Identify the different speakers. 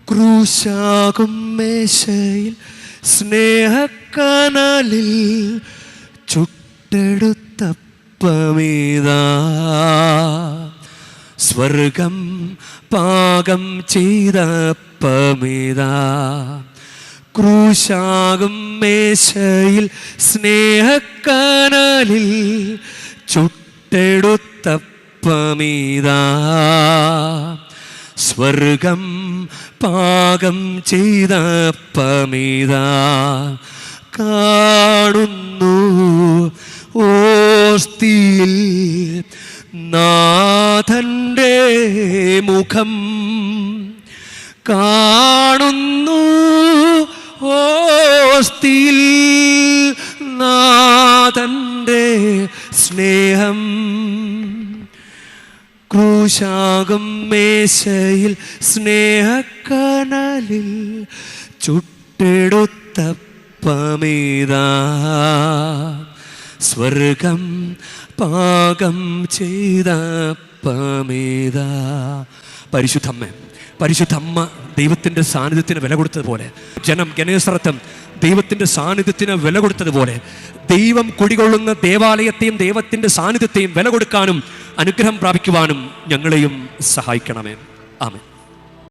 Speaker 1: ക്രൂശാകും മേശയിൽ സ്നേഹക്കനലിൽ ചുട്ടെടുത്തപ്പമീതാ, സ്വർഗം പാകം ചെയ്തപ്പമീതാ. ക്രൂശാകും മേശയിൽ സ്നേഹക്കനലിൽ ചുട്ടെടുത്തപ്പമീതാ, സ്വർഗം പാകം ചെയ്തപ്പമീതാ. കാണുന്നു ഓസ്തിയിൽ നാഥൻ്റെ മുഖം, കാണുന്നു ഓസ്തിയിൽ നാഥൻ്റെ സ്നേഹം. ക്രൂശാകും മേശയിൽ സ്നേഹക്കനലിൽ ചുട്ടെടുത്തപ്പമീതാ, സ്വർഗം പാകം ചെയ്തപ്പമീതാ. പരിശുദ്ധമ്മ ദൈവത്തിൻ്റെ സാന്നിധ്യത്തിന് വില കൊടുത്തതുപോലെ, ജനം ഗനേസറത്തും ദൈവത്തിൻ്റെ സാന്നിധ്യത്തിന് വില കൊടുത്തതുപോലെ, ദൈവം കുടികൊള്ളുന്ന ദേവാലയത്തെയും ദൈവത്തിൻ്റെ സാന്നിധ്യത്തെയും വില കൊടുക്കാനും അനുഗ്രഹം പ്രാപിക്കുവാനും ഞങ്ങളെയും സഹായിക്കണമേ. ആമേൻ.